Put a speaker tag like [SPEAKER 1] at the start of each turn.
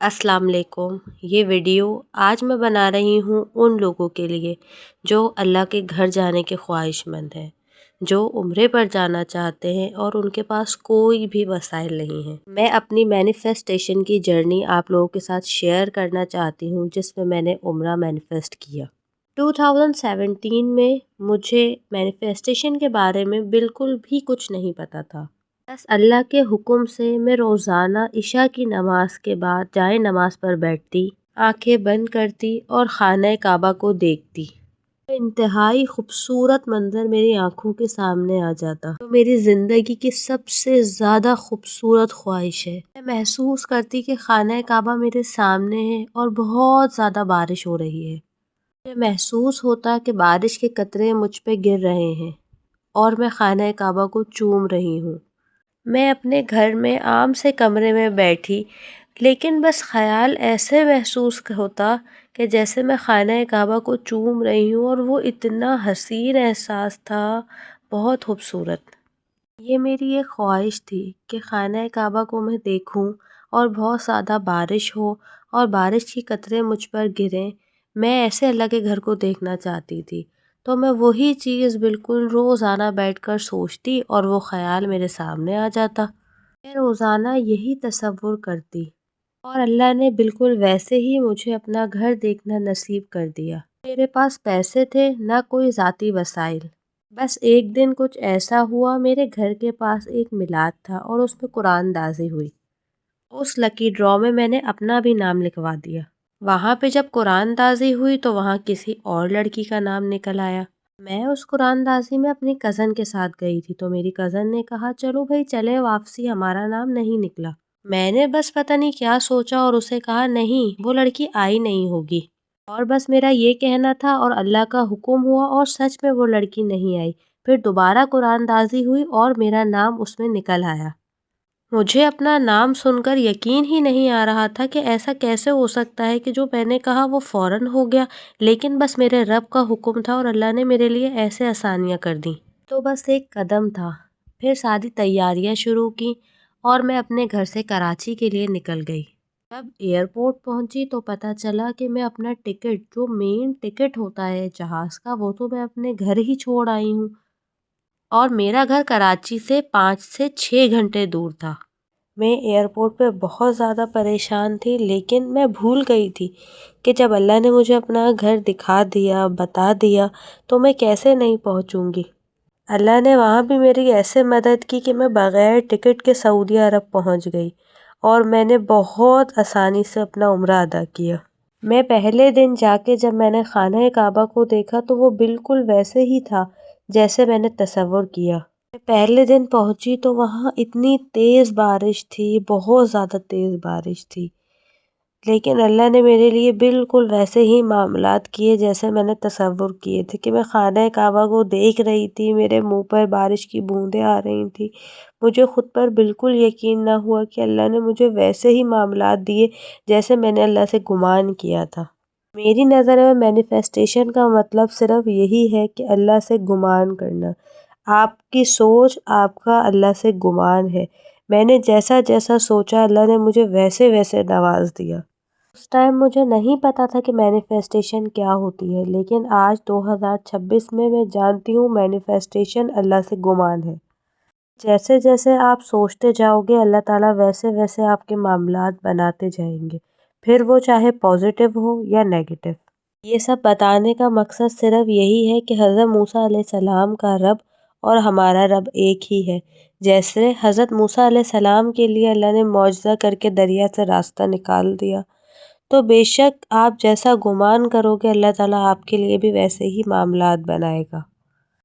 [SPEAKER 1] السلام علیکم۔ یہ ویڈیو آج میں بنا رہی ہوں ان لوگوں کے لیے جو اللہ کے گھر جانے کے خواہش مند ہیں، جو عمرے پر جانا چاہتے ہیں اور ان کے پاس کوئی بھی وسائل نہیں ہیں۔ میں اپنی مینیفیسٹیشن کی جرنی آپ لوگوں کے ساتھ شیئر کرنا چاہتی ہوں، جس میں نے عمرہ مینیفیسٹ کیا۔ 2017 میں مجھے مینیفیسٹیشن کے بارے میں بالکل بھی کچھ نہیں پتا تھا۔ بس اللہ کے حکم سے میں روزانہ عشاء کی نماز کے بعد جائے نماز پر بیٹھتی، آنکھیں بند کرتی اور خانہ کعبہ کو دیکھتی۔ انتہائی خوبصورت منظر میری آنکھوں کے سامنے آ جاتا تو میری زندگی کی سب سے زیادہ خوبصورت خواہش ہے۔ میں محسوس کرتی کہ خانہ کعبہ میرے سامنے ہے اور بہت زیادہ بارش ہو رہی ہے۔ مجھے محسوس ہوتا کہ بارش کے قطرے مجھ پہ گر رہے ہیں اور میں خانہ کعبہ کو چوم رہی ہوں۔ میں اپنے گھر میں عام سے کمرے میں بیٹھی، لیکن بس خیال ایسے محسوس ہوتا کہ جیسے میں خانہ کعبہ کو چوم رہی ہوں، اور وہ اتنا حسین احساس تھا، بہت خوبصورت۔ یہ میری ایک خواہش تھی کہ خانہ کعبہ کو میں دیکھوں اور بہت زیادہ بارش ہو اور بارش کی قطرے مجھ پر گریں۔ میں ایسے اللہ کے گھر کو دیکھنا چاہتی تھی، تو میں وہی چیز بالکل روزانہ بیٹھ کر سوچتی اور وہ خیال میرے سامنے آ جاتا۔ میں روزانہ یہی تصور کرتی اور اللہ نے بالکل ویسے ہی مجھے اپنا گھر دیکھنا نصیب کر دیا۔ میرے پاس پیسے تھے، نہ کوئی ذاتی وسائل۔ بس ایک دن کچھ ایسا ہوا، میرے گھر کے پاس ایک میلاد تھا اور اس میں قرآن اندازی ہوئی۔ اس لکی ڈرا میں نے اپنا بھی نام لکھوا دیا۔ وہاں پہ جب قرآن اندازی ہوئی تو وہاں کسی اور لڑکی کا نام نکل آیا۔ میں اس قرآن اندازی میں اپنی کزن کے ساتھ گئی تھی، تو میری کزن نے کہا چلو بھائی چلے واپسی، ہمارا نام نہیں نکلا۔ میں نے بس پتہ نہیں کیا سوچا اور اسے کہا نہیں، وہ لڑکی آئی نہیں ہوگی، اور بس میرا یہ کہنا تھا اور اللہ کا حکم ہوا اور سچ میں وہ لڑکی نہیں آئی۔ پھر دوبارہ قرآن اندازی ہوئی اور میرا نام اس میں نکل آیا۔ مجھے اپنا نام سن کر یقین ہی نہیں آ رہا تھا کہ ایسا کیسے ہو سکتا ہے کہ جو میں نے کہا وہ فوراً ہو گیا، لیکن بس میرے رب کا حکم تھا اور اللہ نے میرے لیے ایسے آسانیاں کر دیں۔ تو بس ایک قدم تھا، پھر ساری تیاریاں شروع کی اور میں اپنے گھر سے کراچی کے لیے نکل گئی۔ جب ایئرپورٹ پہنچی تو پتہ چلا کہ میں اپنا ٹکٹ، جو مین ٹکٹ ہوتا ہے جہاز کا، وہ تو میں اپنے گھر ہی چھوڑ آئی ہوں، اور میرا گھر کراچی سے 5 سے 6 گھنٹے دور تھا۔ میں ایئرپورٹ پہ بہت زیادہ پریشان تھی، لیکن میں بھول گئی تھی کہ جب اللہ نے مجھے اپنا گھر دکھا دیا، بتا دیا، تو میں کیسے نہیں پہنچوں گی۔ اللہ نے وہاں بھی میری ایسے مدد کی کہ میں بغیر ٹکٹ کے سعودی عرب پہنچ گئی اور میں نے بہت آسانی سے اپنا عمرہ ادا کیا۔ میں پہلے دن جا کے جب میں نے خانہ کعبہ کو دیکھا تو وہ بالکل ویسے ہی تھا جیسے میں نے تصور کیا۔ پہلے دن پہنچی تو وہاں اتنی تیز بارش تھی، بہت زیادہ تیز بارش تھی، لیکن اللہ نے میرے لیے بالکل ویسے ہی معاملات کیے جیسے میں نے تصور کیے تھے کہ میں خانہ کعبہ کو دیکھ رہی تھی، میرے منہ پر بارش کی بوندیں آ رہی تھیں۔ مجھے خود پر بالکل یقین نہ ہوا کہ اللہ نے مجھے ویسے ہی معاملات دیے جیسے میں نے اللہ سے گمان کیا تھا۔ میری نظر میں مینیفیسٹیشن کا مطلب صرف یہی ہے کہ اللہ سے گمان کرنا۔ آپ کی سوچ، آپ کا اللہ سے گمان ہے۔ میں نے جیسا جیسا سوچا، اللہ نے مجھے ویسے ویسے نواز دیا۔ اس ٹائم مجھے نہیں پتا تھا کہ مینیفیسٹیشن کیا ہوتی ہے، لیکن آج 2026 میں جانتی ہوں مینیفیسٹیشن اللہ سے گمان ہے۔ جیسے جیسے آپ سوچتے جاؤ گے، اللہ تعالیٰ ویسے ویسے آپ کے معاملات بناتے جائیں گے، پھر وہ چاہے پازیٹیو ہو یا نیگیٹو۔ یہ سب بتانے کا مقصد صرف یہی ہے کہ حضرت موسیٰ علیہ السلام کا رب اور ہمارا رب ایک ہی ہے۔ جیسے حضرت موسیٰ علیہ السلام کے لیے اللہ نے معجزہ کر کے دریا سے راستہ نکال دیا، تو بے شک آپ جیسا گمان کرو گے اللہ تعالیٰ آپ کے لیے بھی ویسے ہی معاملات بنائے گا۔